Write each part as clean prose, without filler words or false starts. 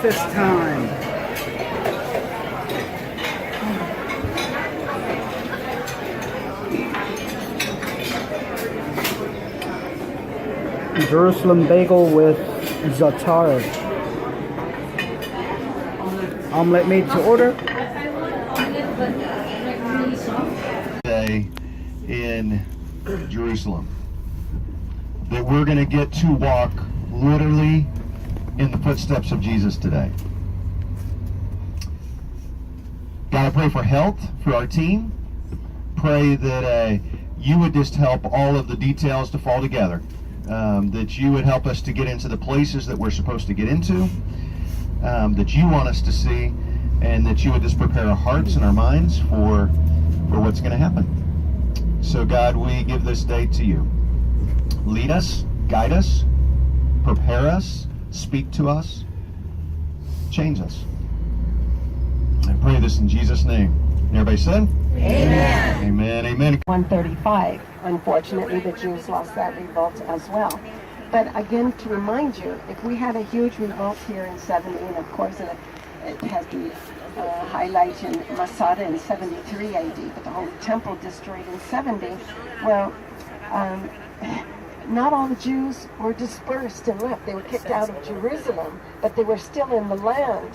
breakfast time. Jerusalem bagel with za'atar. Omelet made to order. Day in Jerusalem that we're going to get to walk literally in the footsteps of Jesus today. Gotta pray for health for our team. Pray that you would just help all of the details to fall together. That you would help us to get into the places that we're supposed to get into, that you want us to see, and that you would just prepare our hearts and our minds for what's going to happen. So God, we give this day to you. Lead us, guide us, prepare us, speak to us, change us. I pray this in Jesus' name. Everybody said? Amen. Amen, amen. 135. Unfortunately, the Jews lost that revolt as well. But again, to remind you, if we had a huge revolt here in 70, and of course it has the highlight in Masada in 73 AD, but the whole temple destroyed in 70, well, not all the Jews were dispersed and left. They were kicked out of Jerusalem, but they were still in the land.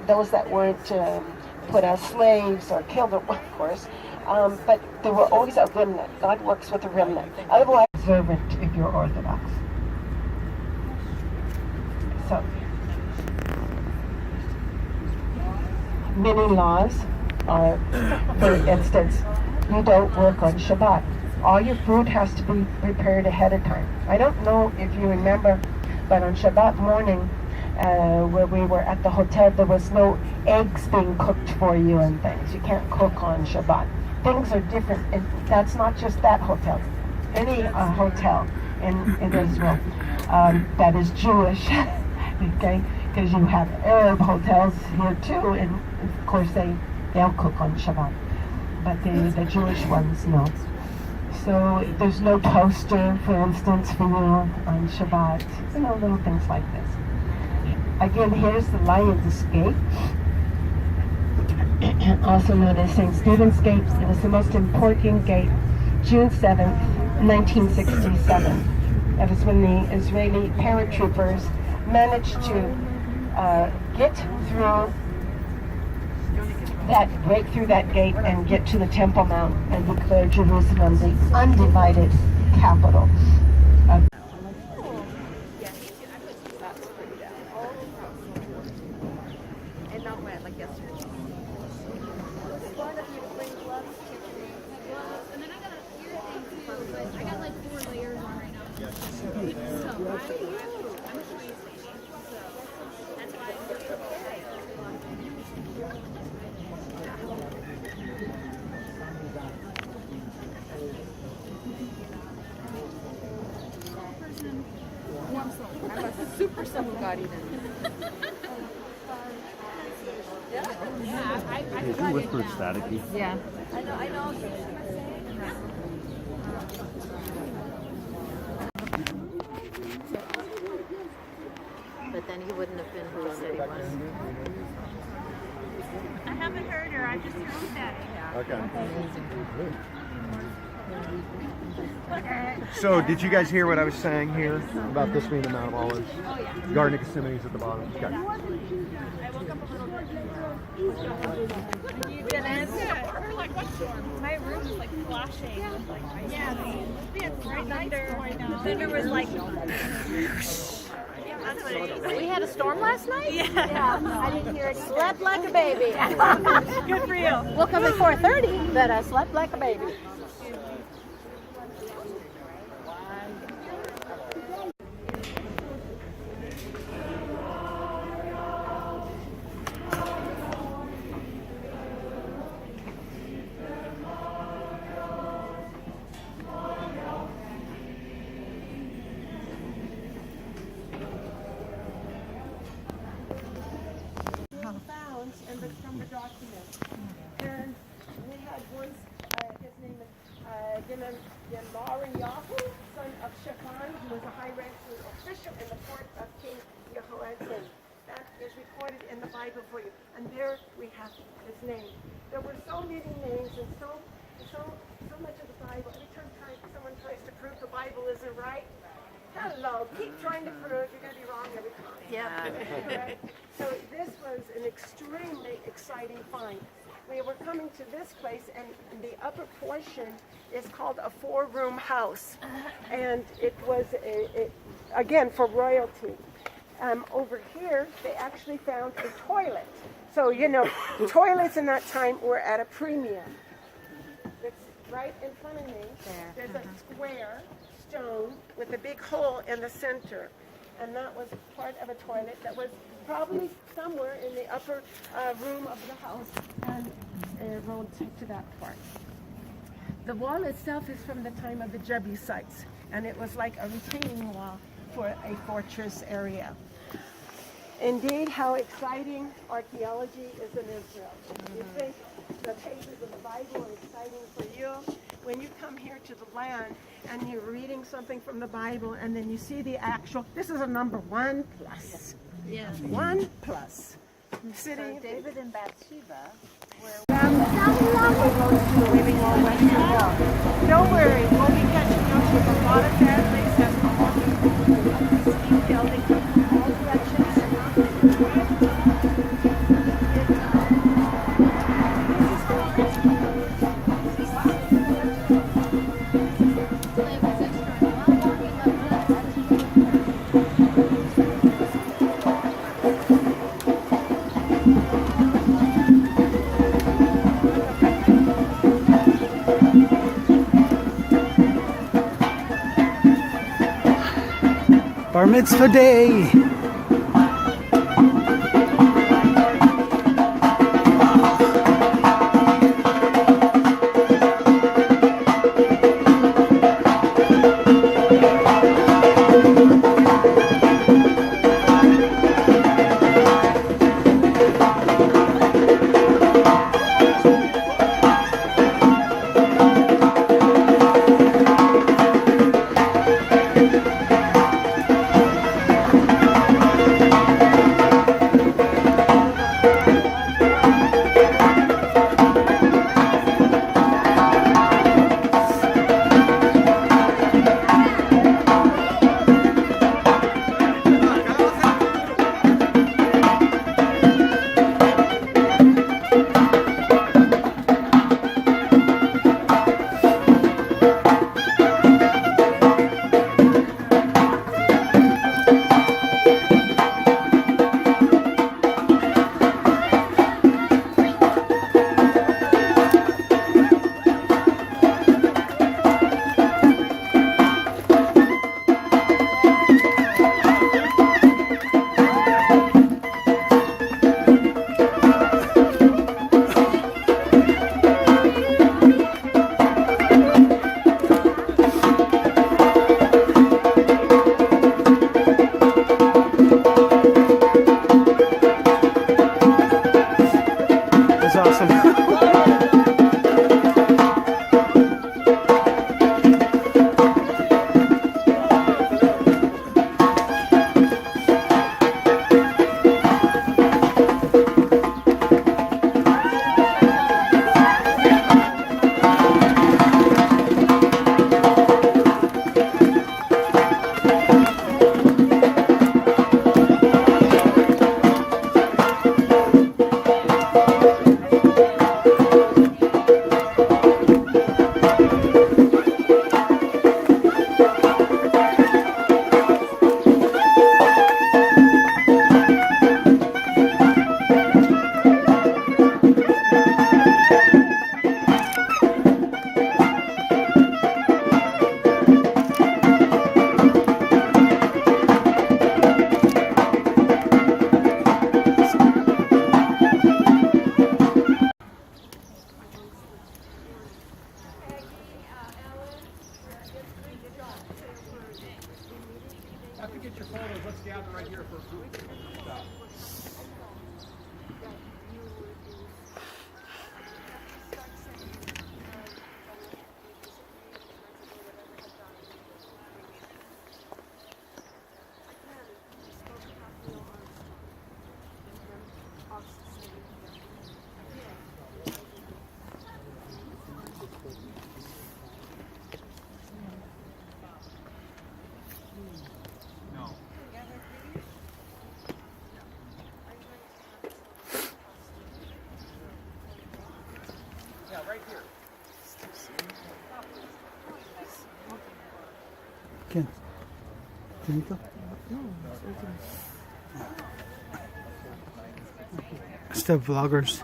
Those that weren't put as slaves or killed, of course, but there were always a remnant. God works with a remnant. Otherwise, observant if you're Orthodox. So, many laws are, for instance, you don't work on Shabbat. All your food has to be prepared ahead of time. I don't know if you remember, but on Shabbat morning, where we were at the hotel, there was no eggs being cooked for you and things. You can't cook on Shabbat. Things are different, and that's not just that hotel. Any hotel in Israel that is Jewish, okay? Because you have Arab hotels here too, and of course they'll cook on Shabbat, but the Jewish ones no. So there's no toaster, for instance, for you on Shabbat. You know, little things like this. Again, here's the Lion's Gate, also known as St. Stephen's Gate. It was the most important gate, June 7th, 1967. That is when the Israeli paratroopers managed to break through that gate and get to the Temple Mount and declare Jerusalem the undivided capital of super simple God eater. Did you whisper staticky? Yeah. I know. But then he wouldn't have been who he said he was. I haven't heard her. I just heard that. Okay. Okay. So, did you guys hear what I was saying here about this being the Mount of Olives? Oh, yeah. Garden of Gethsemane's at the bottom. Okay. I woke up a little bit. You didn't? We're like, what? My room is like flashing. Yeah, it's right under. Thunder was like. That's what it is. We had a storm last night? Yeah. I didn't hear it. Slept like a baby. Good for you. Woke up at 4:30, but I slept like a baby. And from the document. And we had one, his name is Gemariyahu, son of Shaphan, who was a high-ranking official in the court of King Jehoiakim. that is recorded in the Bible for you. And there we have his name. There were so many names and so much of the Bible. Every time someone tries to prove the Bible isn't right, hello, keep trying to prove, you're going to be wrong every time. Yeah. Right? So this was an extremely exciting find. We were coming to this place, and the upper portion is called a 4-room house. And it was, again, for royalty. Over here, they actually found a toilet. So, you know, toilets in that time were at a premium. It's right in front of me. There's a square stone with a big hole in the center. And that was part of a toilet that was probably somewhere in the upper room of the house, and rolled to that part. The wall itself is from the time of the Jebusites, and it was like a retaining wall for a fortress area. Indeed, how exciting archaeology is in Israel. You think the pages of the Bible are exciting for you? When you come here to the land and you're reading something from the Bible and then you see the actual, this is a number 1+. Yeah. 1+. City. David and Bathsheba were. Don't worry, we'll be catching up with a lot of families as we're walking through steep building from all directions. Bar Mitzvah Day. After you get your photos, let's gather right here for a group stop. right here. Ken. Kenito? Step vloggers.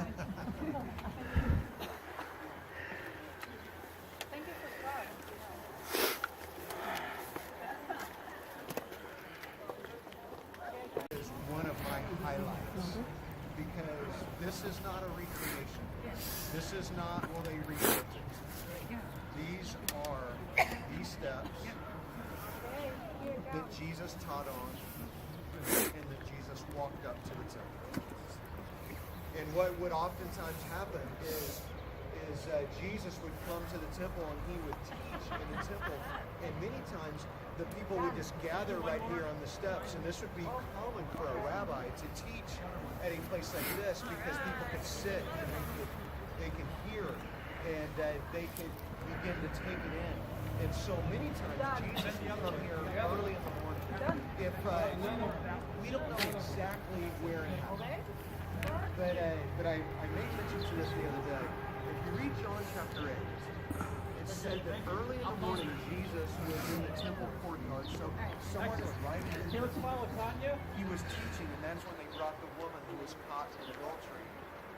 Is one of my highlights because this is not a recreation. This is not, well, they rebuilt it. These are these steps that Jesus taught on and that Jesus walked up to the temple. And what would oftentimes happen is Jesus would come to the temple and he would teach in the temple. And many times the people would just gather right here on the steps, and this would be common for a rabbi to teach at a place like this because people could sit and they could hear and they could begin to take it in. And so many times Jesus would come here early in the morning. If we don't know exactly where and how, but I made mention to this the other day. If you read John chapter 8, it said that early in the morning Jesus was in the temple courtyard. So someone was writing. He was teaching, and that's when they brought the woman who was caught in adultery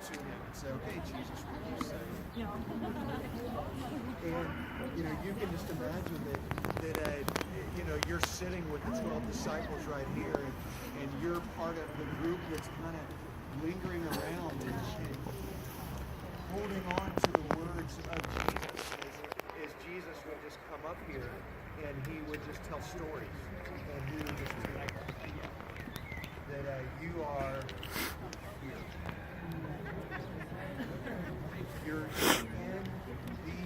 to him and said, "Okay, Jesus, what do you say?" And you can just imagine that you're sitting with the 12 disciples right here, and you're part of the group that's kind of lingering around and holding on to the words of Jesus as Jesus would just come up here and he would just tell stories, and he would just tell that you are here. You're in the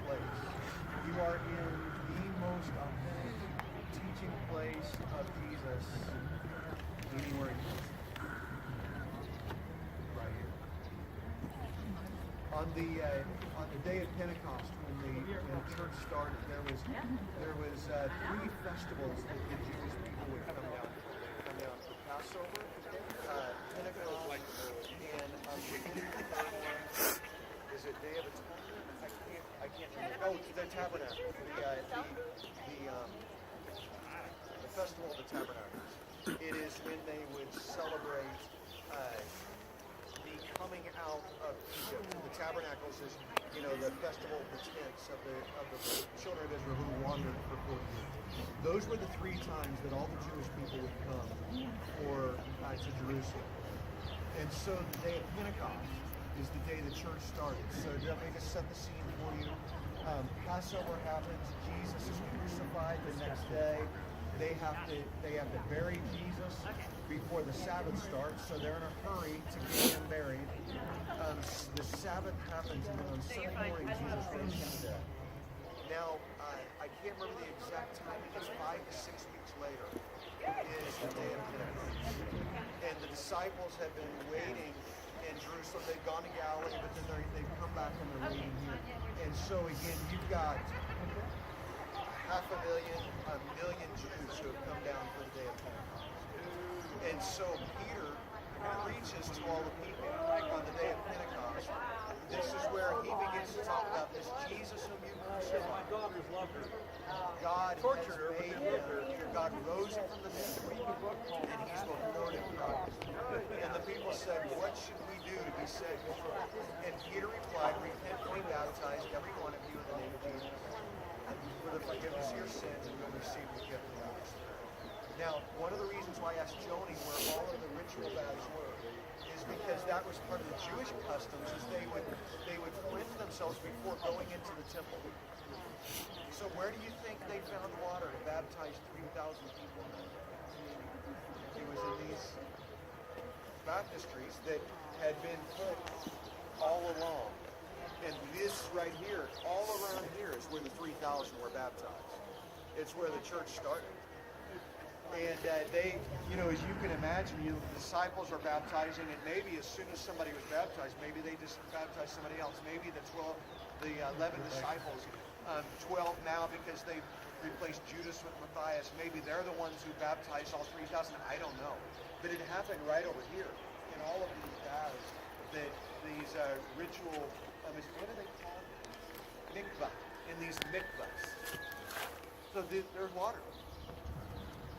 place. You are in the most authentic teaching place of Jesus anywhere in history. On the day of Pentecost, when the church started, there was 3 festivals that the Jewish people would come down for. They would come down for Passover, Pentecost, and the third one, is it Day of Atonement? I can't remember. Oh, the Tabernacle, the Festival of the Tabernacles. It is when they would celebrate the coming out of Egypt. The Tabernacles is, the festival of the tents of the children of Israel who wandered for 40 years. Those were the 3 times that all the Jewish people would come to Jerusalem. And so the day of Pentecost is the day the church started. So let me just set the scene for you. Passover happens. Jesus is crucified the next day. They have to bury Jesus before the Sabbath starts, so they're in a hurry to get him buried. The Sabbath happens, and then on Sunday morning, Jesus rose from the dead. Now, I can't remember the exact timing. It's 5 to 6 weeks later. Is the day of Pentecost, and the disciples have been waiting in Jerusalem. They've gone to Galilee, but then they've come back and they're waiting here. And so again, you've got 500,000 Jews who have come down for the day of Pentecost. And so Peter preaches to all the people on the day of Pentecost. This is where he begins to talk about this Jesus whom you crucified. God has made him. God rose him from the dead, and he's the Lord of Christ. And the people said, "What should we do to be saved?" And Peter replied, "Repent and be baptized, every one of you, in the name of Jesus, for the forgiveness of your sins, and you'll receive the gift of the Holy Spirit." Now, one of the reasons why I asked Joni where all of the ritual baths were is because that was part of the Jewish customs, is they would cleanse themselves before going into the temple. So where do you think they found water to baptize 3,000 people? It was in these baptistries that had been put all along. And this right here, all around here, is where the 3,000 were baptized. It's where the church started. And they, as you can imagine, the disciples are baptizing, and maybe as soon as somebody was baptized, maybe they just baptized somebody else. Maybe the 11 disciples, 12 now because they've replaced Judas with Matthias. Maybe they're the ones who baptized all 3,000. I don't know. But it happened right over here in all of these baths, that these ritual is, what do they call them? Mikvah. In these mikvahs. So there's water.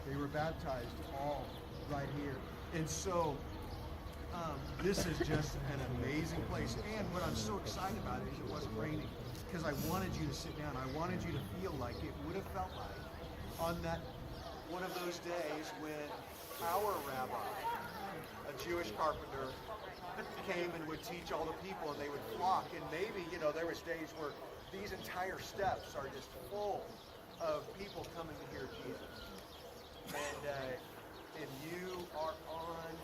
They were baptized all right here. And so this is just an amazing place. And what I'm so excited about is it wasn't raining, because I wanted you to sit down. I wanted you to feel like it would have felt like on that one of those days when our rabbi, a Jewish carpenter, came and would teach all the people, and they would flock. And maybe, there was days where these entire steps are just full of people coming to hear Jesus. And you are on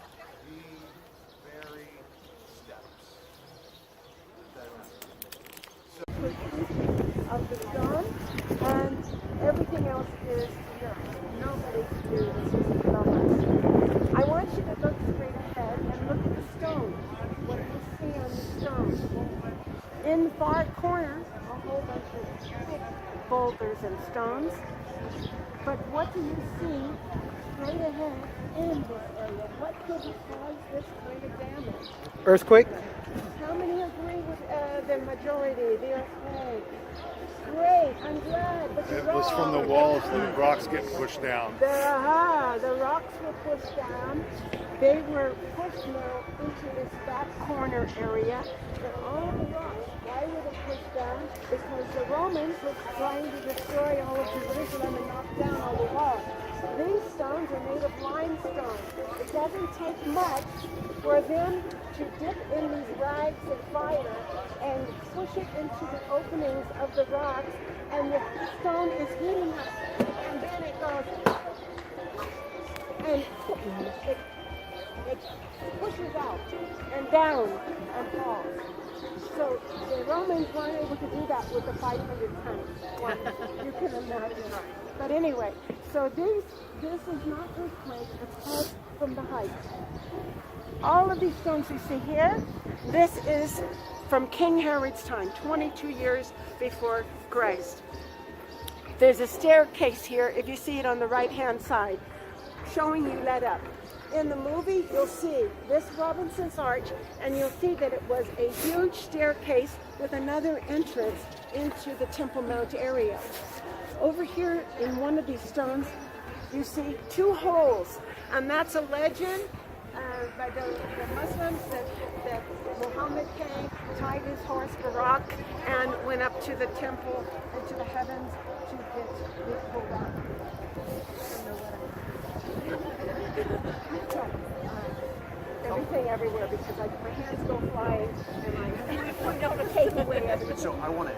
the very steps. Of the stone, and everything else is yours. Nobody can do this is numbers. I want you to look straight ahead and look at the stone. What do you see on the stone? In the far corner, a whole bunch of big boulders and stones. But what do you see straight ahead in this area? What could cause this kind of damage? Earthquake? How many agree with the majority? The earthquake. Great, I'm glad. But It was from the walls, the rocks get pushed down. The rocks were pushed down. They were pushed now into this back corner area. And all the rocks, why were they pushed down? Because the Romans were trying to destroy all of Jerusalem and knock down all the walls. These stones are made of limestone. It doesn't take much for them to dip in these rags of fire and push it into the openings of the rocks, and the stone is heating up, and then it goes, and it pushes out and down and falls. So the Romans weren't able to do that with the 500 tons. You can imagine. But anyway, so this is not earthquake, it's caused from the height. All of these stones you see here, this is from King Herod's time, 22 years before Christ. There's a staircase here, if you see it on the right-hand side, showing you led up. In the movie, you'll see this Robinson's Arch, and you'll see that it was a huge staircase with another entrance into the Temple Mount area. Over here in one of these stones, you see two holes, and that's a legend by the Muslims that Muhammad came, tied his horse Barak, and went up to the temple and to the heavens to get his Barak. Everything everywhere, because my hands go flying and I point out a cable away. So I want to,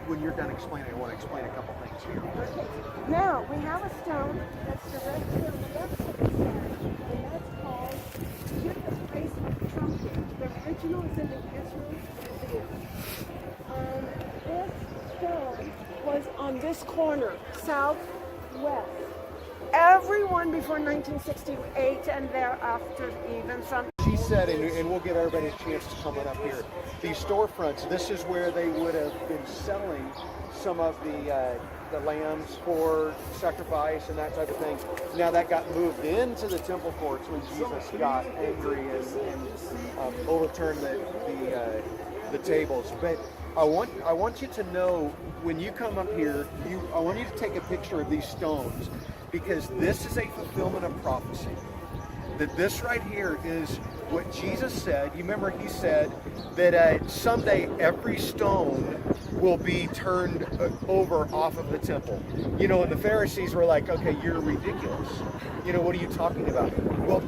when you're done explaining, I want to explain a couple things here. Okay. Now we have a stone that's directly on the left of the side, and that's called Judah's Place of Trumpet. The original is in the Israel Museum. This stone was on this corner, southwest. Everyone before 1968 and thereafter, even some. She said, and we'll give everybody a chance to come on up here, these storefronts, this is where they would have been selling some of the lambs for sacrifice and that type of thing. Now that got moved into the temple courts when Jesus got angry and overturned the tables. But I want you to know, when you come up here, I want you to take a picture of these stones, because this is a fulfillment of prophecy. That this right here is what Jesus said. You remember he said that someday every stone will be turned over off of the temple. And the Pharisees were like, okay, you're ridiculous. What are you talking about? Well,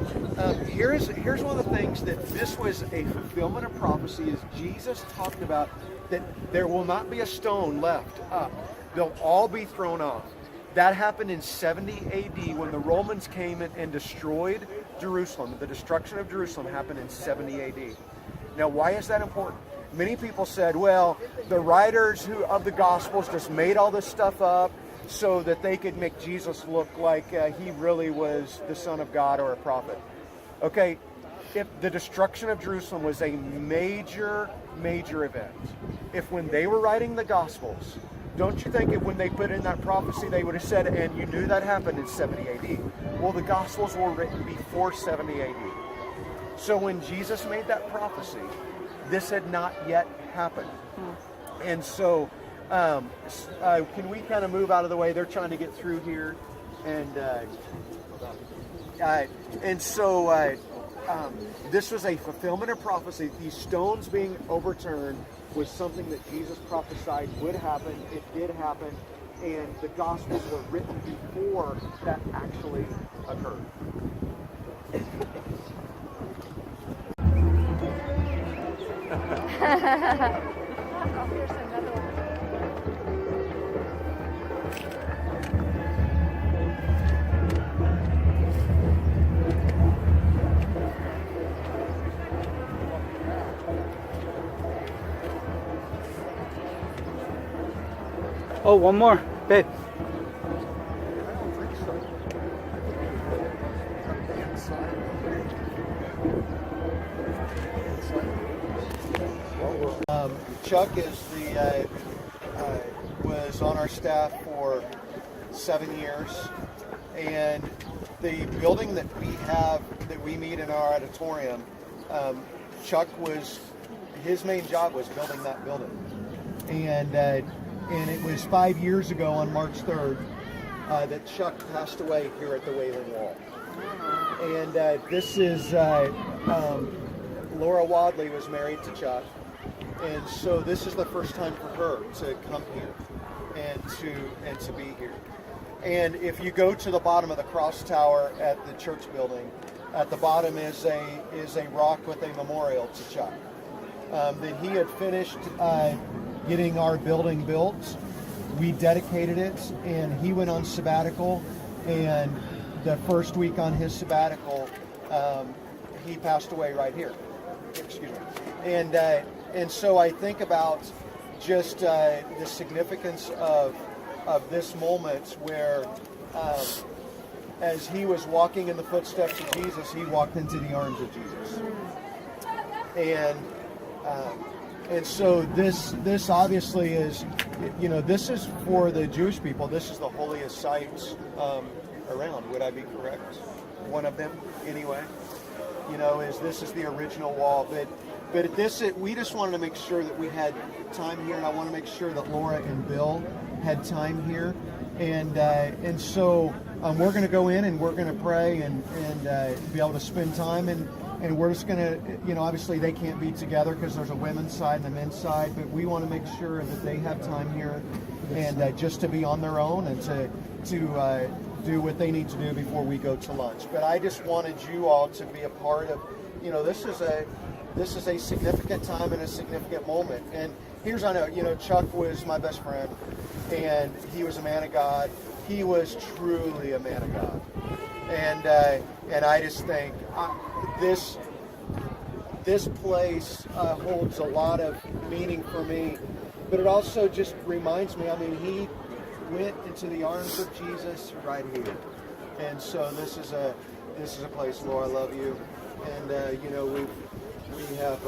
here's one of the things that this was a fulfillment of prophecy, is Jesus talked about that there will not be a stone left up. They'll all be thrown off. That happened in 70 AD when the Romans came and destroyed Jerusalem. The destruction of Jerusalem happened in 70 AD. Now, why is that important? Many people said, well, the writers of the Gospels just made all this stuff up so that they could make Jesus look like he really was the Son of God or a prophet. Okay, if the destruction of Jerusalem was a major event, if when they were writing the Gospels, don't you think that when they put in that prophecy, they would have said, and you knew that happened in 70 AD? Well, the Gospels were written before 70 AD. So when Jesus made that prophecy, this had not yet happened. And so, can we kind of move out of the way? They're trying to get through here, and so this was a fulfillment of prophecy. These stones being overturned was something that Jesus prophesied would happen. It did happen, and the Gospels were written before that actually occurred. Oh, one more, babe. Chuck is was on our staff for 7 years, and the building that we meet in our auditorium, Chuck his main job was building that building, and it was 5 years ago on March 3rd that Chuck passed away here at the Wailing Wall. And this is Laura Wadley was married to Chuck, and so this is the first time for her to come here and to be here. And if you go to the bottom of the cross tower at the church building, at the bottom is a rock with a memorial to Chuck. That he had finished getting our building built. We dedicated it, and he went on sabbatical, and the first week on his sabbatical, he passed away right here. Excuse me. And so I think about just the significance of this moment where as he was walking in the footsteps of Jesus, he walked into the arms of Jesus. And so this obviously is, this is for the Jewish people. This is the holiest site around. Would I be correct? One of them, anyway. This is the original wall. But we just wanted to make sure that we had time here, and I want to make sure that Laura and Bill had time here. And so we're going to go in and we're going to pray and be able to spend time. And we're just going to, obviously they can't be together because there's a women's side and a men's side, but we want to make sure that they have time here and just to be on their own and to do what they need to do before we go to lunch. But I just wanted you all to be a part of, this is a significant time and a significant moment. And I know, Chuck was my best friend, and he was a man of God. He was truly a man of God. And I just think this place holds a lot of meaning for me, but it also just reminds me, he went into the arms of Jesus right here. And so this is a place, Laura, I love you. And we have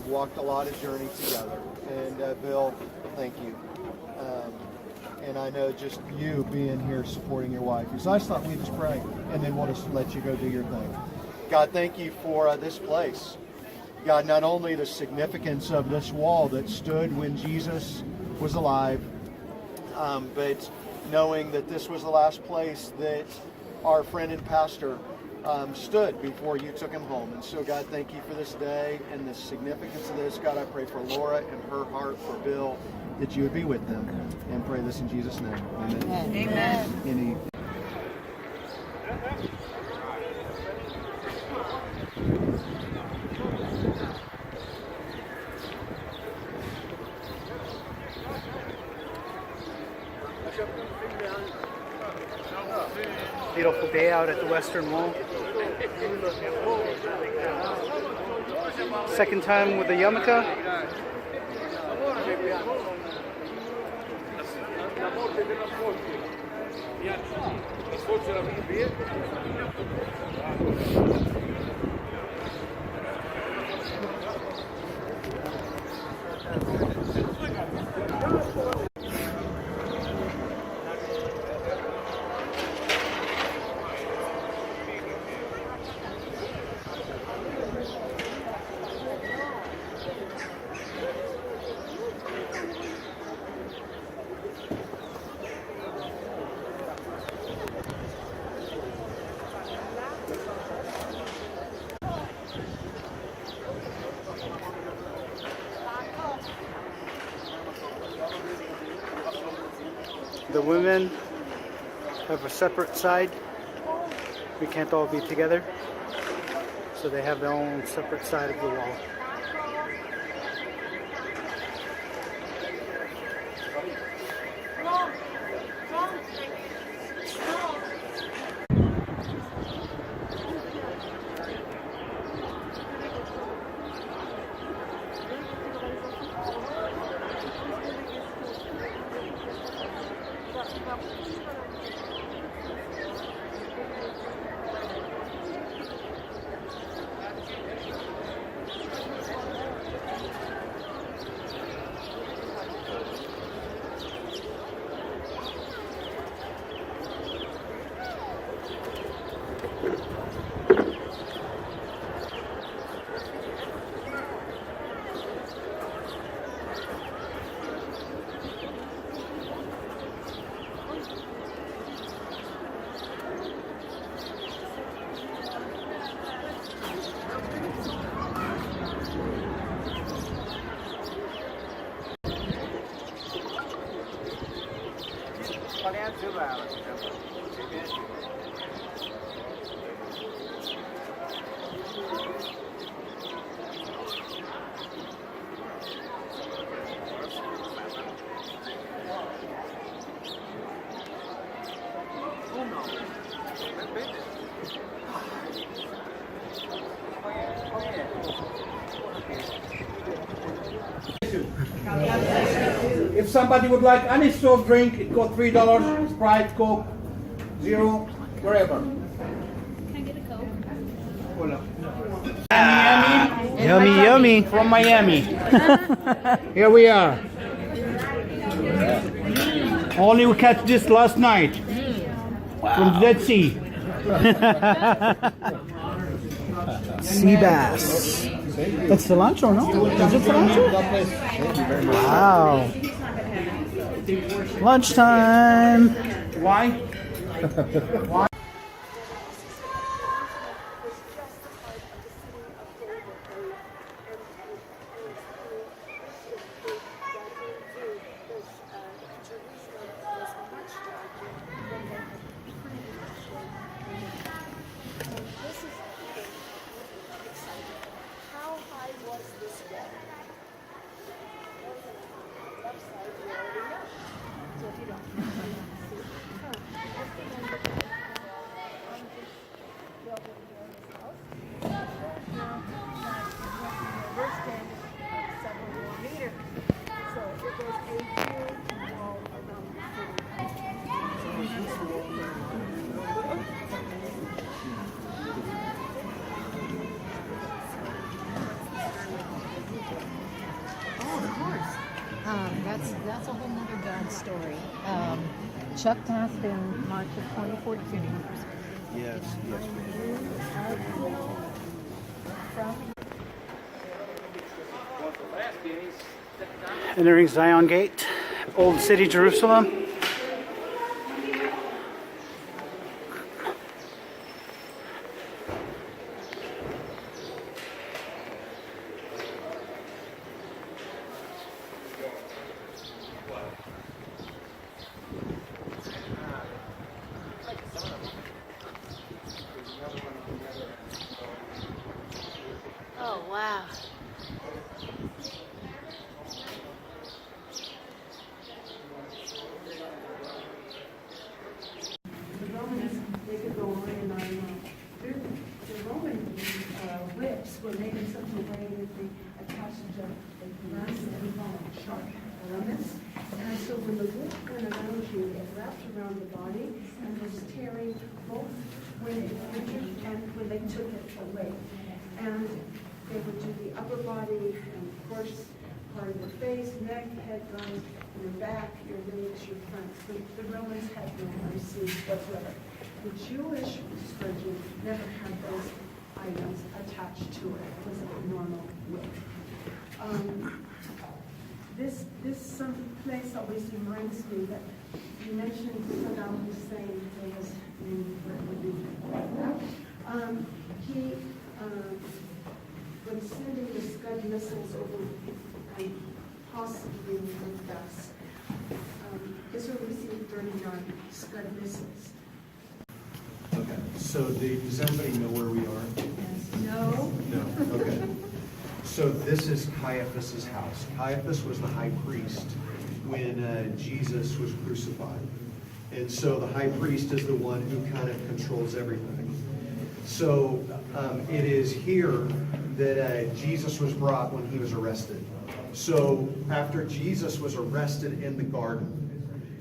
walked a lot of journey together. And Bill, thank you. And I know just you being here supporting your wife. So I just thought we'd just pray, and then we'll just let you go do your thing. God, thank you for this place. God, not only the significance of this wall that stood when Jesus was alive, but knowing that this was the last place that our friend and pastor stood before you took him home. And so, God, thank you for this day and the significance of this. God, I pray for Laura and her heart, for Bill, that you would be with them. And pray this in Jesus' name. Amen. Amen. Beautiful day out at the Western Wall. Second time with the yarmulke. The women have a separate side. We can't all be together. So they have their own separate side of the wall. If somebody would like any soft drink, it costs $3. Sprite, Coke, Zero, wherever. Can I get a Coke? Yummy, yummy. From Miami. Here we are. Only we catch this last night. From the Dead Sea. Sea bass. That's cilantro, no? Is it cilantro? Wow. Lunchtime. Why? That's a whole nother God story. Chuck passed in March of 2014. Yes, yes. Entering Zion Gate, Old City, Jerusalem. Oh, wow. The Romans, they could go on and on. The Roman whips were made in such a way that they attached a nice and long, sharp elements. And so when the whip went around you, it wrapped around the body and was tearing both when it entered and when they took it away. And they would do the upper body and, of course, part of the face, neck, head, guns, your back, your legs, your front. The Romans had no mercy whatsoever. The Jewish scourging never had those items attached to it. It was a normal whip. This someplace always reminds me that you mentioned Saddam Hussein. There was he was sending the Scud missiles over possibly with us. Israel received 39 Scud missiles. Okay. So does everybody know where we are? No. No. Okay. So this is Caiaphas' house. Caiaphas was the high priest when Jesus was crucified. And so the high priest is the one who kind of controls everything. So it is here that Jesus was brought when he was arrested. So after Jesus was arrested in the garden,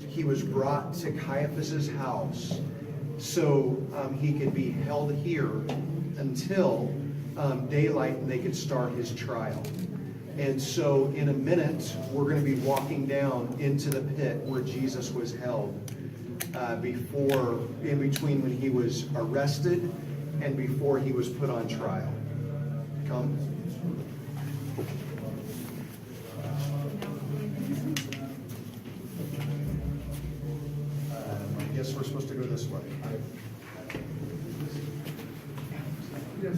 he was brought to Caiaphas' house so he could be held here until daylight and they could start his trial. And so in a minute, we're going to be walking down into the pit where Jesus was held in between when he was arrested and before he was put on trial. Come. I guess we're supposed to go this way. Yes.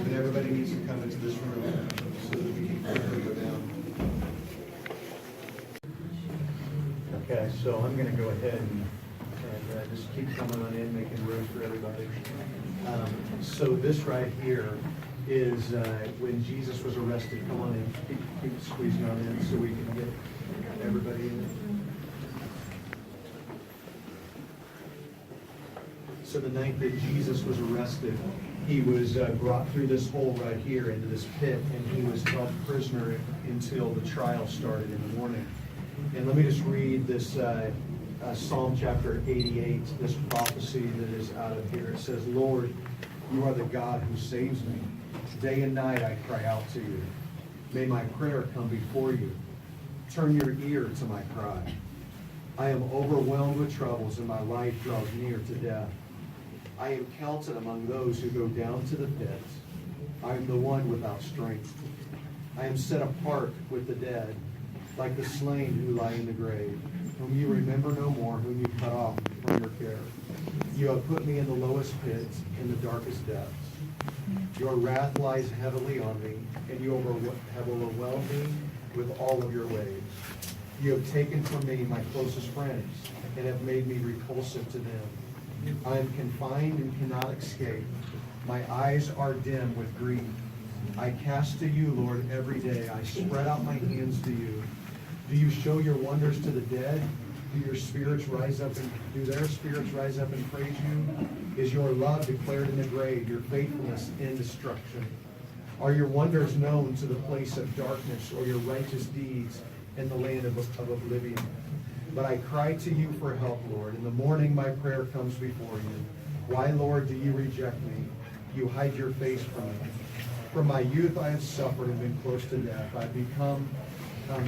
Everybody needs to come into this room so that we can quickly go down. Okay, so I'm going to go ahead and just keep coming on in, making room for everybody. So this right here is when Jesus was arrested. Come on in, keep squeezing on in so we can get everybody in. So the night that Jesus was arrested, he was brought through this hole right here into this pit, and he was held prisoner until the trial started in the morning. And let me just read this Psalm chapter 88, this prophecy that is out of here. It says, Lord, you are the God who saves me. Day and night I cry out to you. May my prayer come before you. Turn your ear to my cry. I am overwhelmed with troubles, and my life draws near to death. I am counted among those who go down to the pit. I am the one without strength. I am set apart with the dead, like the slain who lie in the grave, whom you remember no more, whom you cut off from your care. You have put me in the lowest pit, in the darkest depths. Your wrath lies heavily on me, and you have overwhelmed me with all of your waves. You have taken from me my closest friends, and have made me repulsive to them. I am confined and cannot escape. My eyes are dim with grief. I cast to you, Lord, every day. I spread out my hands to you. Do you show your wonders to the dead? Do their spirits rise up and praise you? Is your love declared in the grave, your faithfulness in destruction? Are your wonders known to the place of darkness, or your righteous deeds in the land of oblivion? But I cry to you for help, Lord. In the morning my prayer comes before you. Why, Lord, do you reject me? You hide your face from me. From my youth I have suffered and been close to death. I've become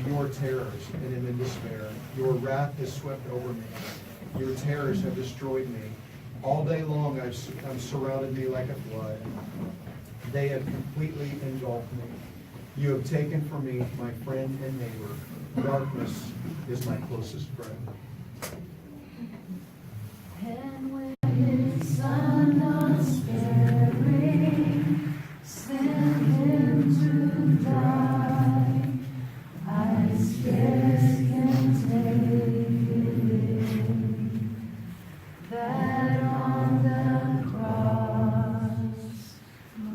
your terrors and am in despair. Your wrath has swept over me. Your terrors have destroyed me. All day long surrounded me like a flood. They have completely engulfed me. You have taken from me my friend and neighbor. Darkness is my closest friend. And when his sun not sparing, sent him to die, I scarce can take it in, that on the cross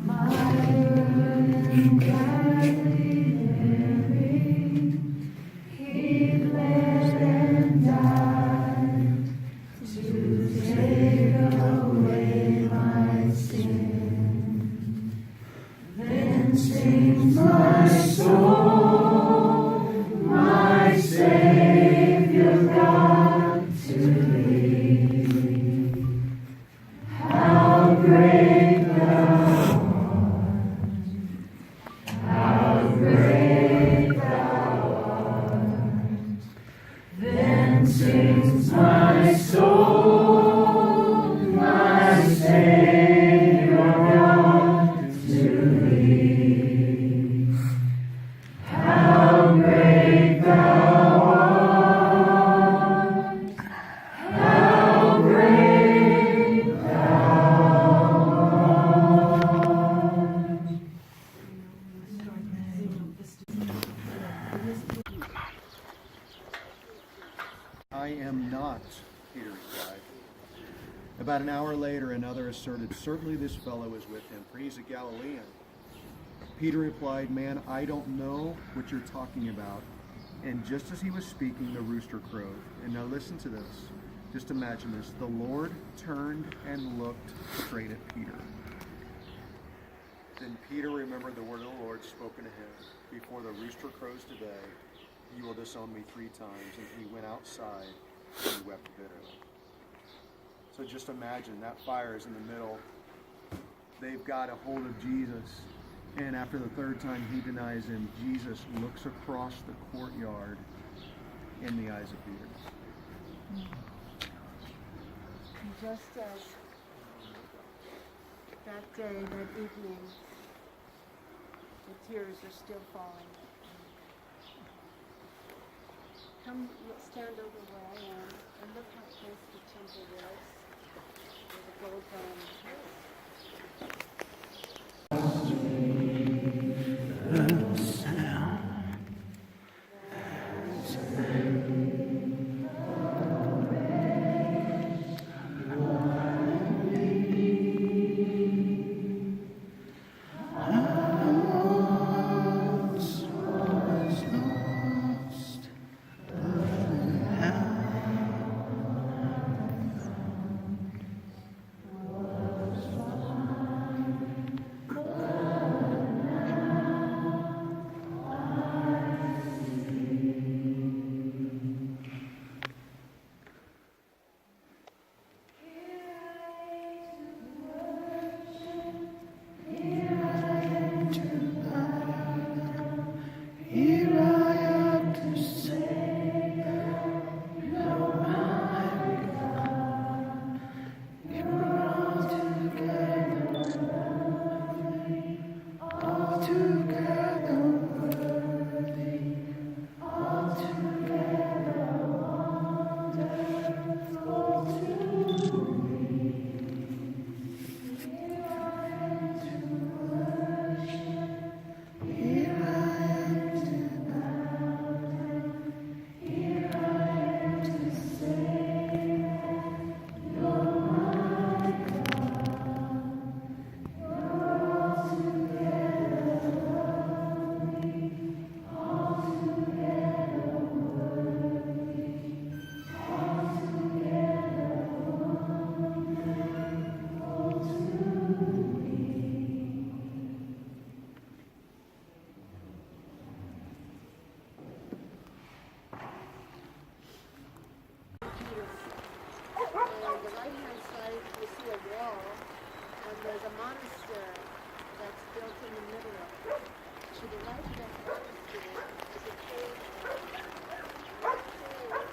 my burden gladly bearing, he bled and died. I am not, Peter replied. About an hour later, another asserted, certainly this fellow is with him, for he's a Galilean. Peter replied, man, I don't know what you're talking about. And just as he was speaking, the rooster crowed. And now listen to this. Just imagine this. The Lord turned and looked straight at Peter. Then Peter remembered the word of the Lord spoken to him. Before the rooster crows today, you will disown me 3 times. And he went outside and he wept bitterly. So just imagine that fire is in the middle. They've got a hold of Jesus. And after the 3rd time he denies him, Jesus looks across the courtyard in the eyes of Peter. And just as that day, that evening, the tears are still falling. Come stand over where I am and look how close the temple was. There's a gold dome. There's a monastery that's built in the middle of it. To the right of that monastery is a cave. That cave,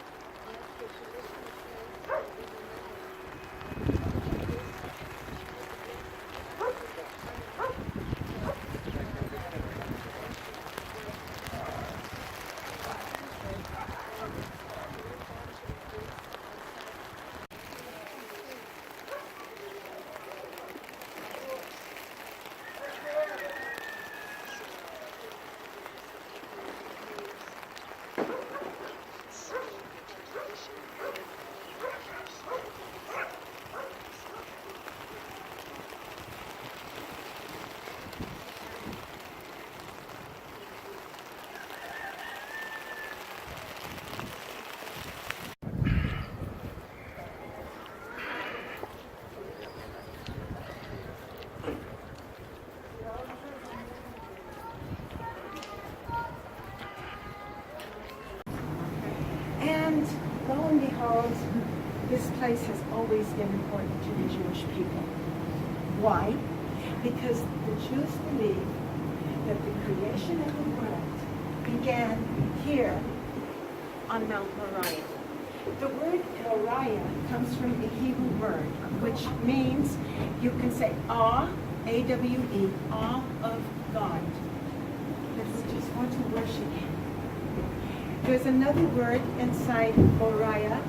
yes, the traditional says that we And lo and behold, this place has always been important to the Jewish people. Why? Because the Jews believe that the creation of the world began here on Mount Moriah. The word Moriah comes from a Hebrew word, which means, you can say awe, A-W-E, awe of God. That we just want to worship Him. There's another word inside Moriah,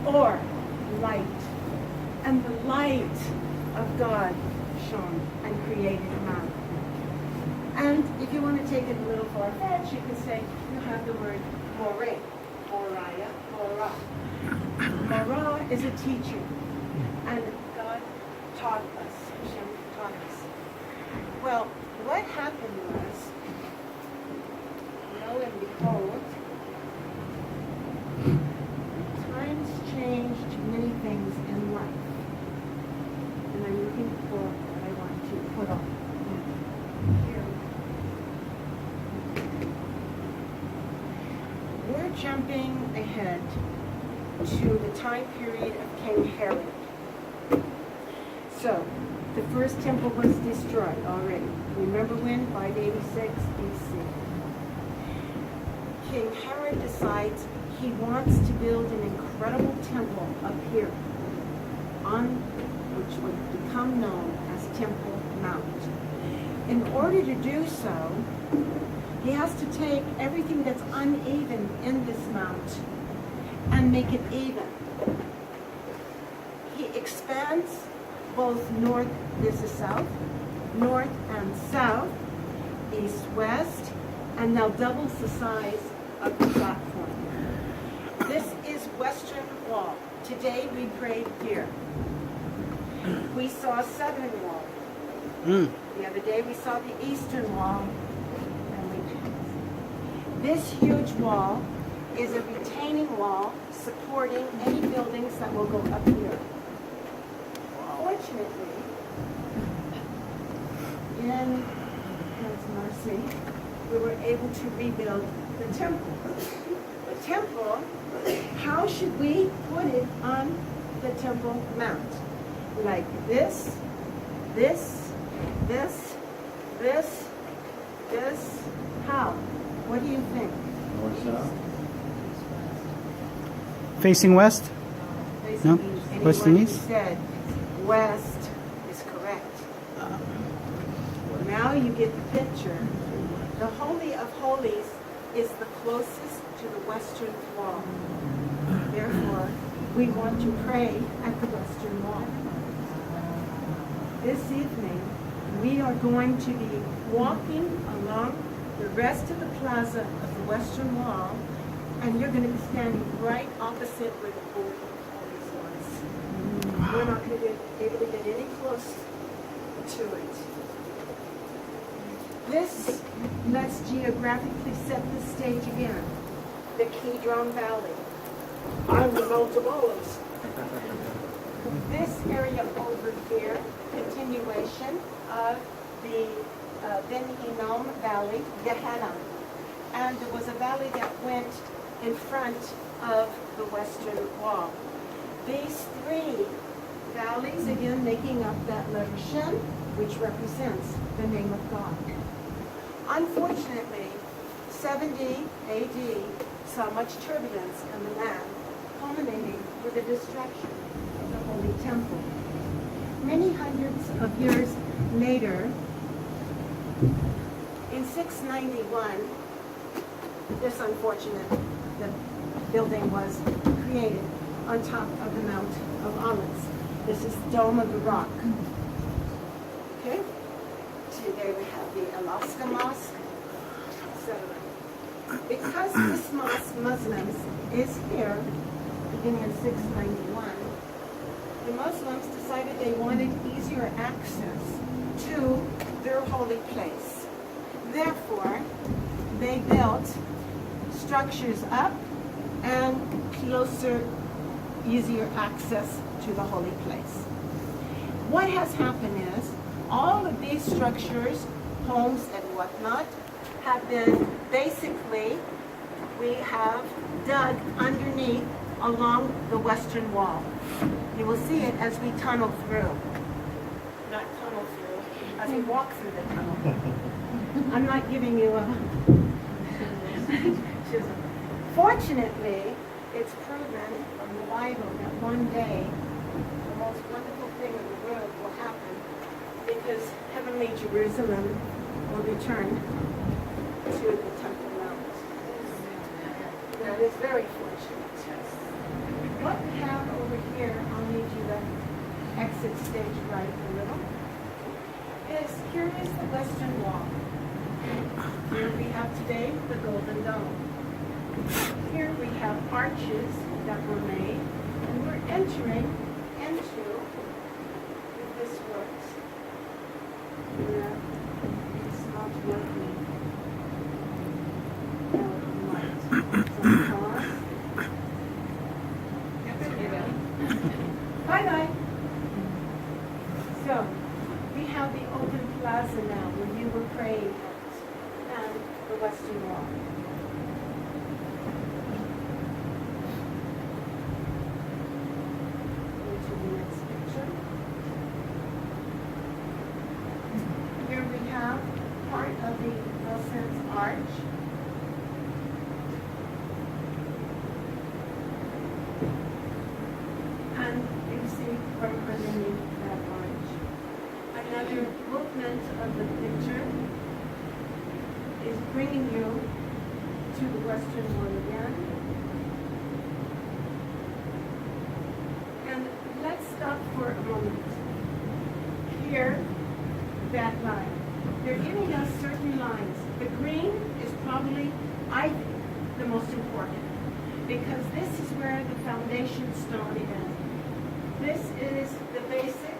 or light. And the light of God shone and created man. And if you want to take it a little far-fetched, you can say you have the word Moreh, Moriah, Morah. is a teacher. And God taught us. Hashem taught us. Well, what happened was, lo and behold, times changed many things in life. And I'm looking for what I want to put on here. We're jumping ahead to the time period of King Herod. So, the first temple was destroyed already. Remember when? 586 BC. King Herod decides he wants to build an incredible temple up here, which would become known as Temple Mount. In order to do so, he has to take everything that's uneven in this mount and make it even. He expands both north, this is south, north and south, east, west, and now doubles the size of the platform. This is Western Wall. Today we prayed here. We saw Southern Wall. The other day we saw the Eastern Wall, and we passed. This huge wall is a retaining wall supporting any buildings that will go up here. Fortunately, in God's mercy, we were able to rebuild the temple. The temple, how should we put it on the Temple Mount? Like this, this, this, this, this. How? What do you think? North-south? Facing west? No? Anyone West and who east? said west is correct. Now you get the picture. The Holy of Holies is the closest to the western wall. Therefore, we want to pray at the western wall. This evening, we are going to be walking along the rest of the plaza of the western wall, and you're going to be standing right opposite where the Holy of Holies was. We're not going to be able to get any close to it. This, let's geographically set the stage again. The Kidron Valley. I'm the Mount of Olives. This area over here, continuation of the Ben Hinnom Valley, Gehenna. And there was a valley that went in front of the western wall. These three valleys, again, making up that letter Shem, which represents the name of God. Unfortunately, 70 AD saw much turbulence in the land, culminating with the destruction of the Holy Temple. Many hundreds of years later, in 691, this unfortunate building was created on top of the Mount of Olives. This is the Dome of the Rock. Okay? Today we have the Alaska Mosque, etc. Because this mosque, Muslims, is here, beginning in 691, the Muslims decided they wanted easier access to their holy place. Therefore, they built structures up and closer, easier access to the holy place. What has happened is, all of these structures, homes and whatnot, have been basically, we have dug underneath along the western wall. You will see it as we tunnel through. Not tunnel through, as we walk through the tunnel. I'm not giving you a... Fortunately, it's proven from the Bible that one day the most wonderful thing in the world will happen, because heavenly Jerusalem will return to the Temple Mount. That is very fortunate. What we have over here, I'll need you to exit stage right a little, is here is the Western Wall. Here we have today the Golden Dome. Here we have arches that were made, and we're entering into, if this works, where it's not working. Now it might. So pause. Bye-bye. So, we have the open plaza now where you were praying at, and the Western Wall. Go to the next picture. Here we have part of the Wilson's Arch. And you see from underneath that arch. Another movement of the picture is bringing you to the Western Wall again. And let's stop for a moment. Here, that line. They're giving us certain lines. The green is probably, I think, the most important, because this is where the foundation stone is. This is the basic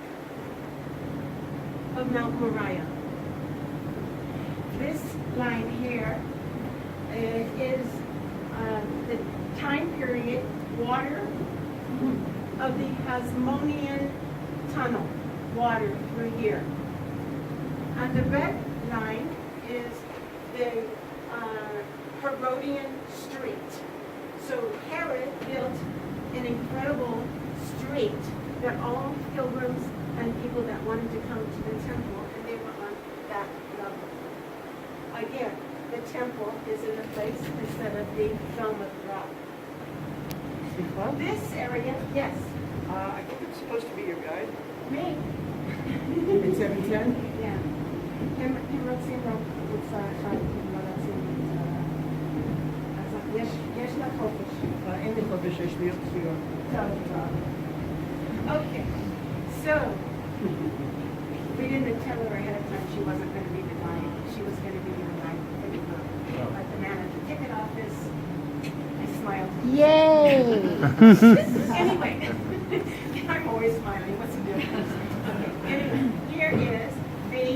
of Mount Moriah. This line here is the time period, water of the Hasmonean tunnel, water through here. And the red line is the Herodian street. So Herod built an incredible street that all pilgrims and people that wanted to come to the temple, and they were on that level. Again, the temple is in a place instead of the Dome of the Rock. This area, yes. I think it's supposed to be your guide. Me. It's 710? Yeah. יש לה חופש. אין לי חופש, יש לי עוד סיוע. Okay, so we didn't tell her ahead of time she wasn't going to be the guide. She was going to be the guide for the group. But the man at the ticket office, I smiled. Yay! Anyway, I'm always smiling. What's the difference? Okay. Anyway, here is the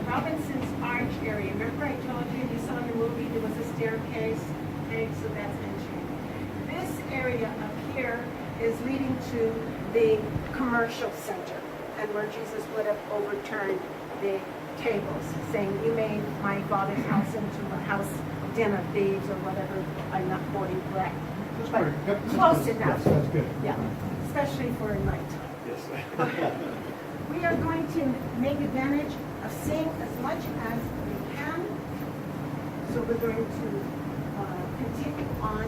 Robinson's Arch area. Remember I told you saw in the movie there was a staircase? Okay, so that's entering. This area up here is leading to the commercial center, and where Jesus would have overturned the tables, saying, "You made my father's house into a house den of thieves," or whatever. I'm not quoting correct, but close enough. Yes, that's good. Yeah, especially for nighttime. Yes. We are going to make advantage of seeing as much as we can. So we're going to continue on.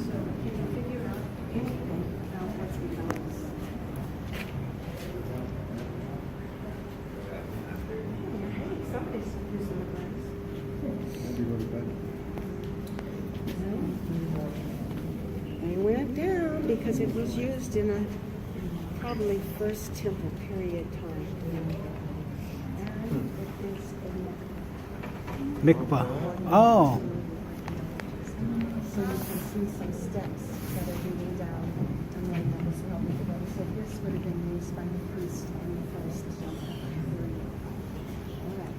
So can you figure out anything about what's behind us? Hey, somebody's using the glass. They went down because it was used in a probably first temple period time. And it is a Mikvah. Oh. So you can see some steps that are leading down, and then that was probably the way. So this would have been used by the priest in the first temple period. All right.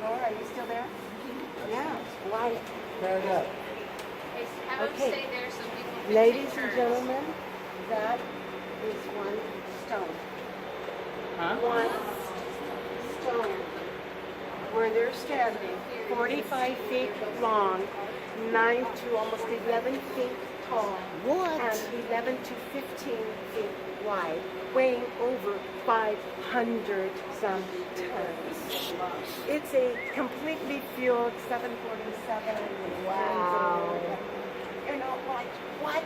Laura, are you still there? Yeah, quiet. Okay. Ladies and gentlemen, that is one stone. One stone. Where they're standing, 45 feet long, 9 to almost 11 feet tall. What? And 11 to 15 feet wide, weighing over 500 some tons. it's a completely fueled 747. Wow. You know, like, what?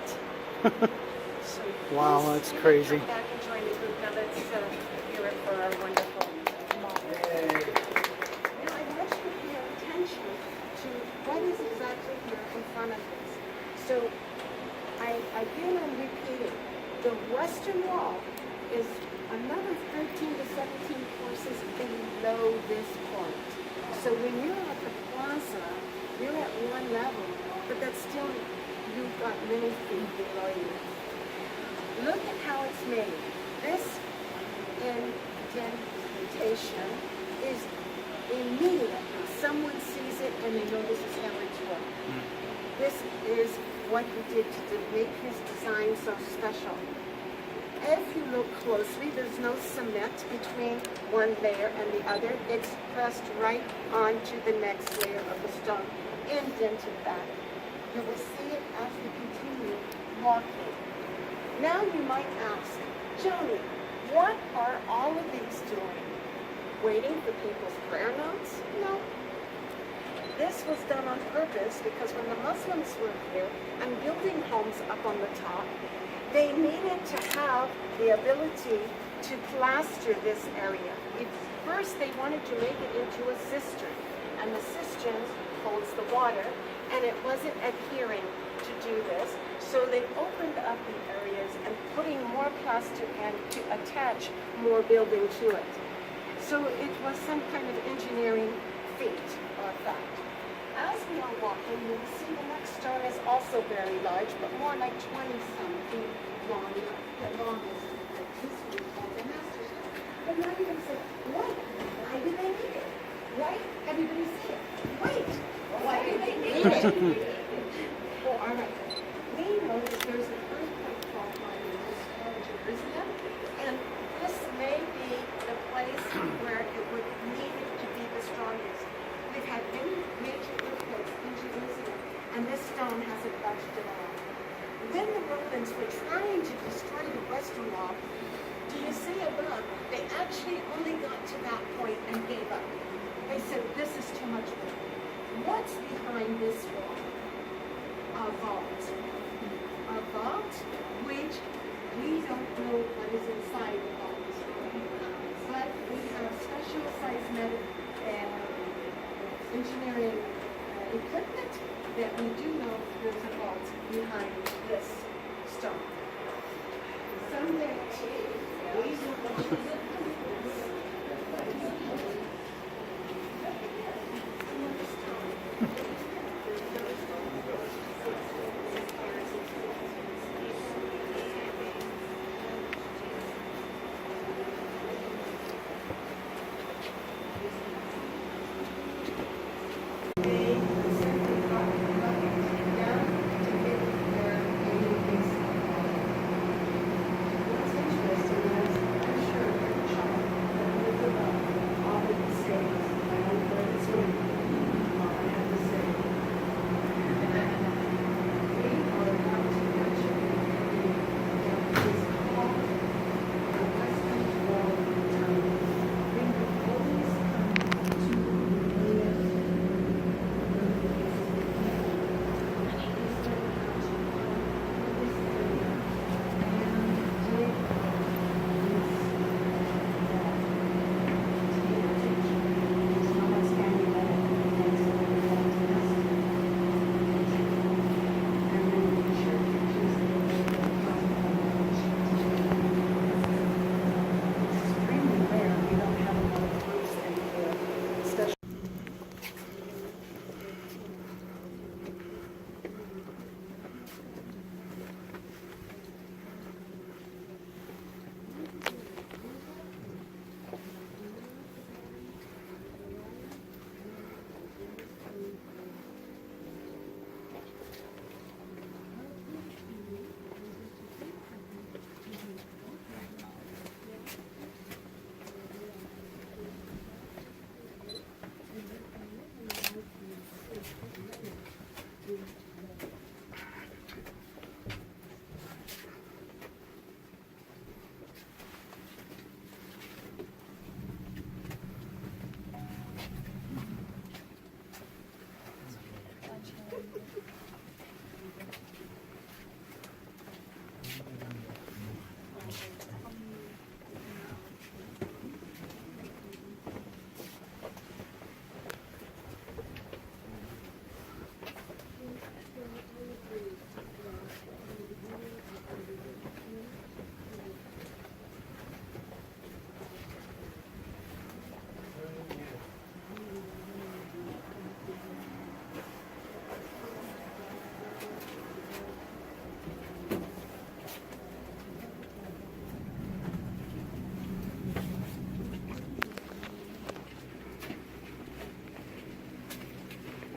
So Wow, please, that's you can crazy. Come back and join the group. Now let's hear it for our wonderful mom. Now I want you to pay attention to what is exactly here in front of us. So I feel I'm repeating. The western wall is another 13 to 17 courses below this point. So when you're at the plaza, you're at one level, but that's still, you've got many feet below you. Look at how it's made. This indentation is immediate. Someone sees it and they know this is Henry's work. This is what he did to make his design so special. If you look closely, there's no cement between one layer and the other. It's pressed right onto the next layer of the stone, indented back. You will see it as we continue walking. Now you might ask, Joni, what are all of these doing? Waiting for people's prayer notes? No. This was done on purpose because when the Muslims were here and building homes up on the top, they needed to have the ability to plaster this area. First, they wanted to make it into a cistern, and the cistern holds the water, and it wasn't adhering to do this, so they opened up the areas and putting more plaster and to attach more building to it. So it was some kind of engineering feat or fact. As we are walking, you will see the next stone is also very large, but more like 20-some feet long, the longest. This we call the master stone. But now you're going to say, wait, why do they need it? Right? Everybody say it. Wait, why do they need it? Well, all right. We know that there's an earthquake fault line in this part of Jerusalem, and this may be the place where it would need to be the strongest. We've had many major earthquakes in Jerusalem, and this stone hasn't budged at all. When the Romans were trying to destroy the western wall, do you see above? They actually only got to that point and gave up. They said, this is too much work. What's behind this wall? A vault. A vault, which we don't know what is inside the vault. But we have special seismic engineering equipment that we do know there's a vault behind this stone. Someday, we will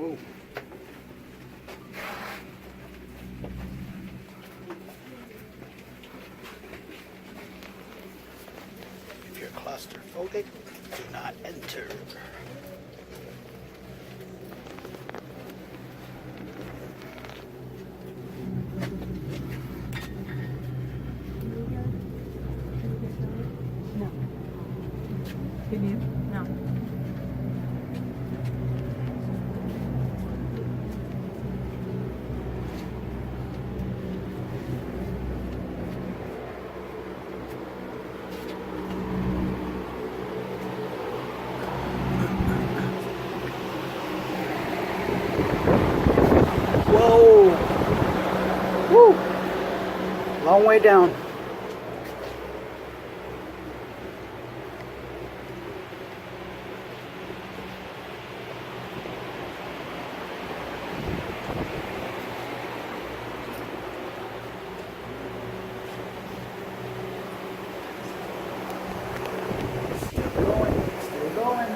Ooh. If you're claustrophobic, do not enter. Can you? No. Whoa! Woo! Long way down. Still going.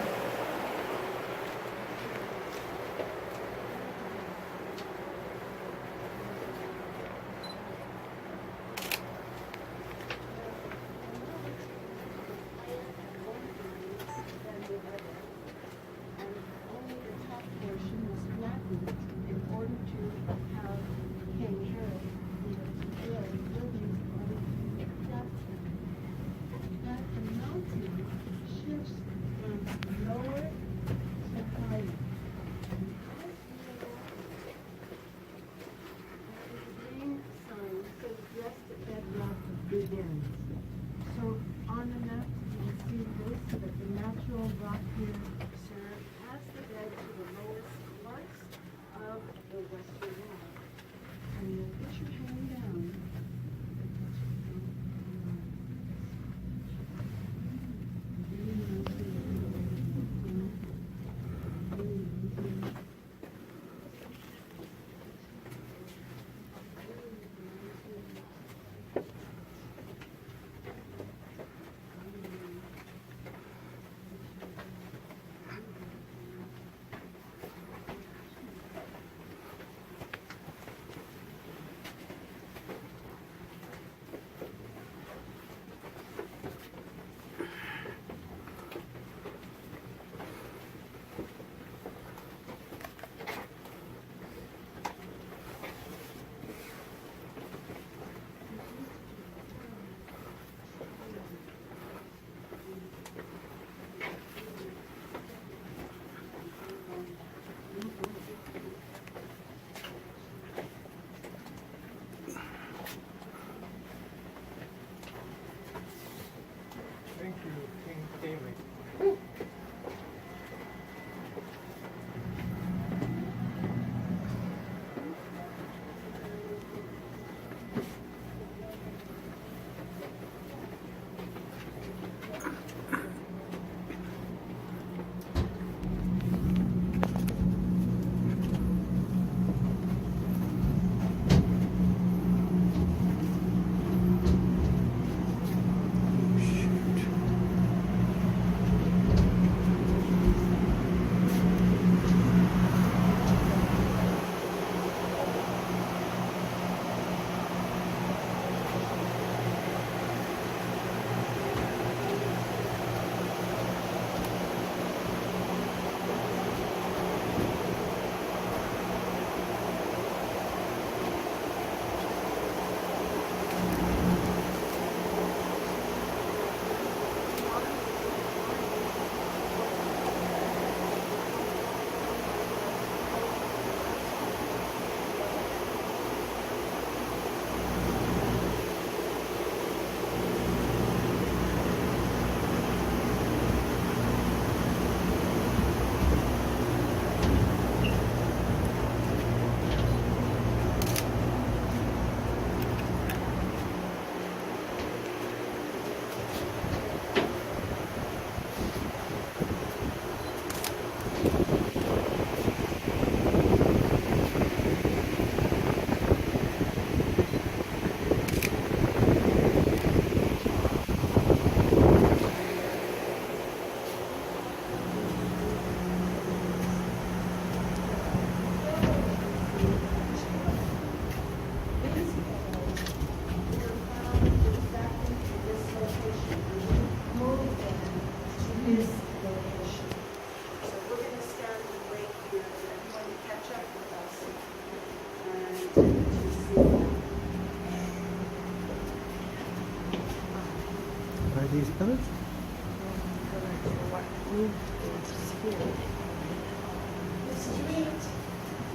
The street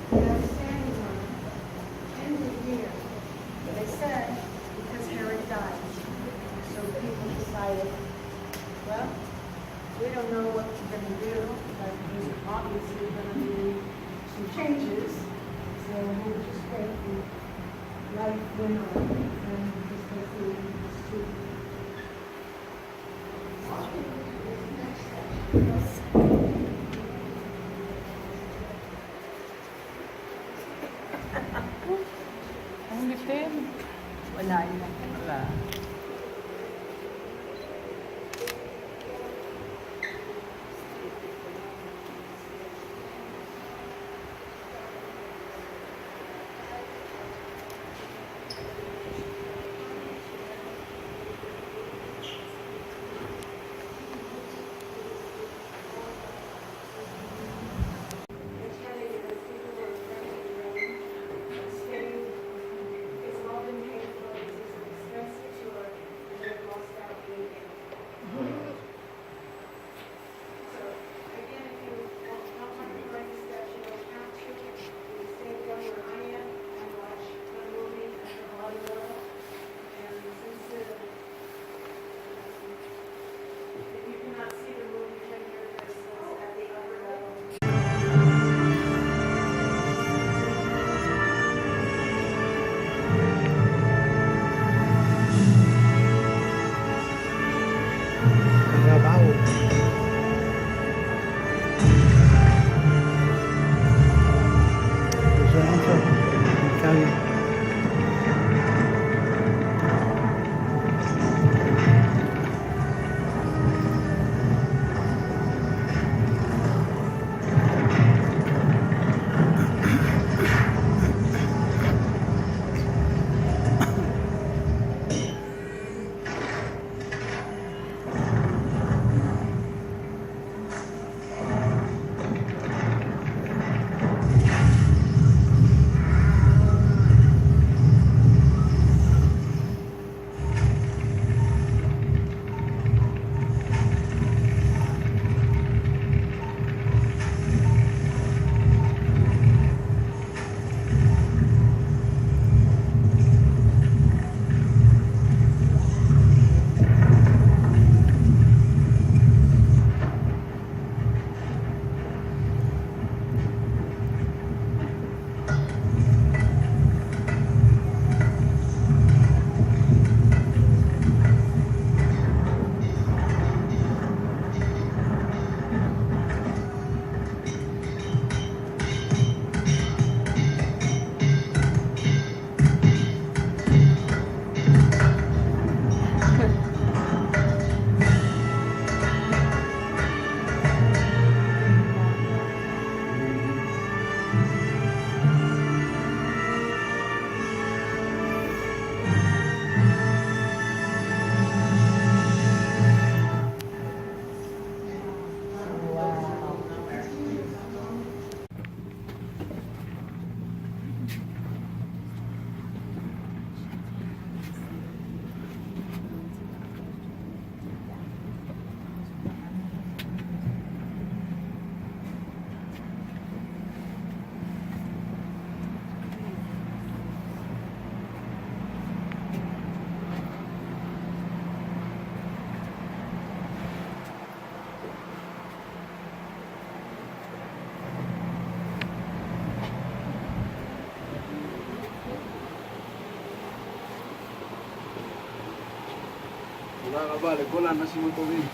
that I'm standing on ended here. They said because Herod died. So people decided, well, we don't know what we're going to do, but there's obviously going to be some changes. So we'll just wait and life went on and just go through the street. Wala yun. Wala.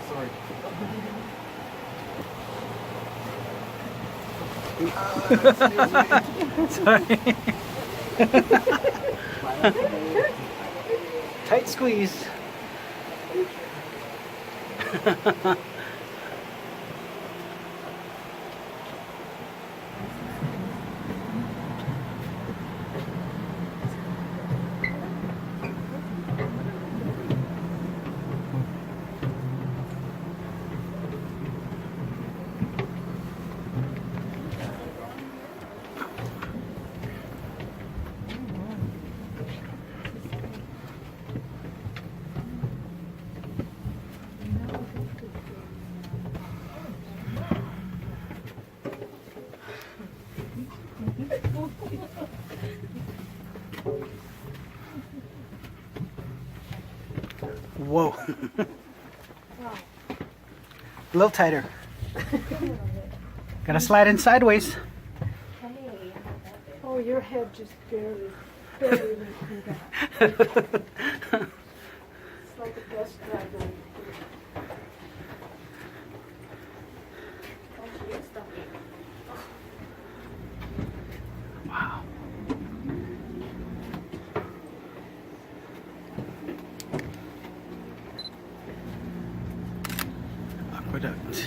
Sorry. Sorry. Tight squeeze. Whoa. A little tighter. Gotta slide in sideways. Oh, your head just barely went through that. It's like a bus driver. Wow. Aqueduct.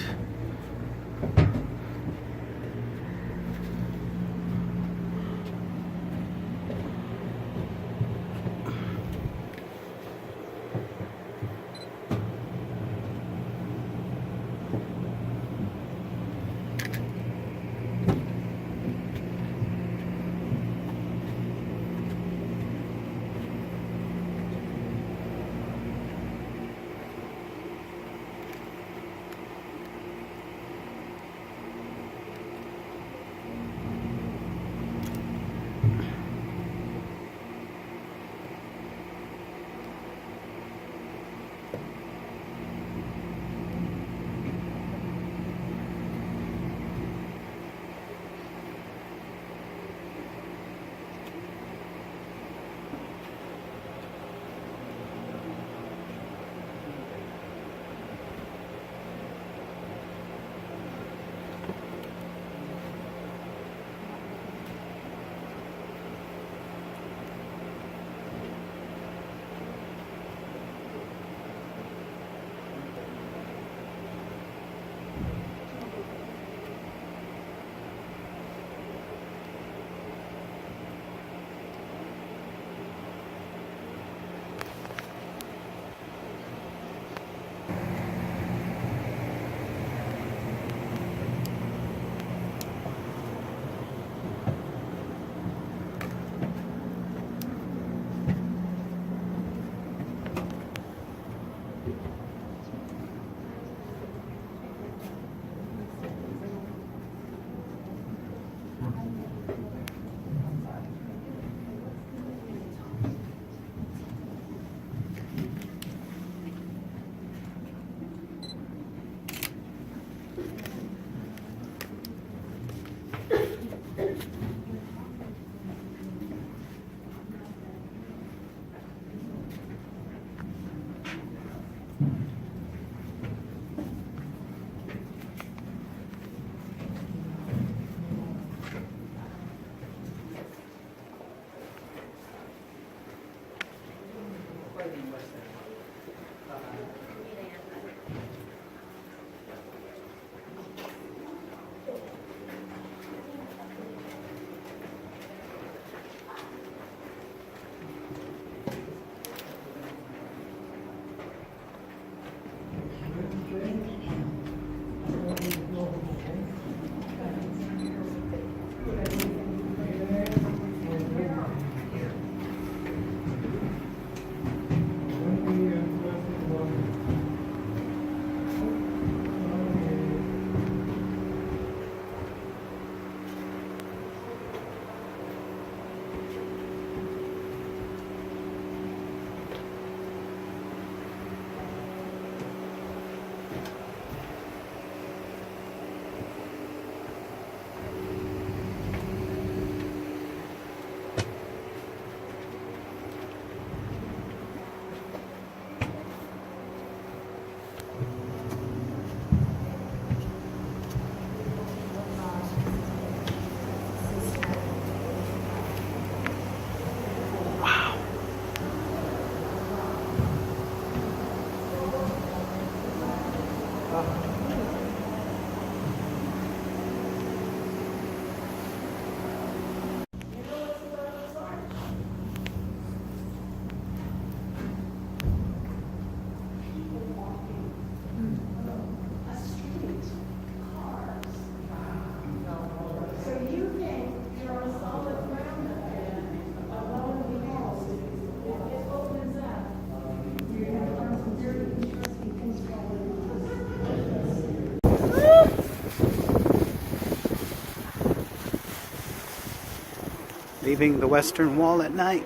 Leaving the Western Wall at night.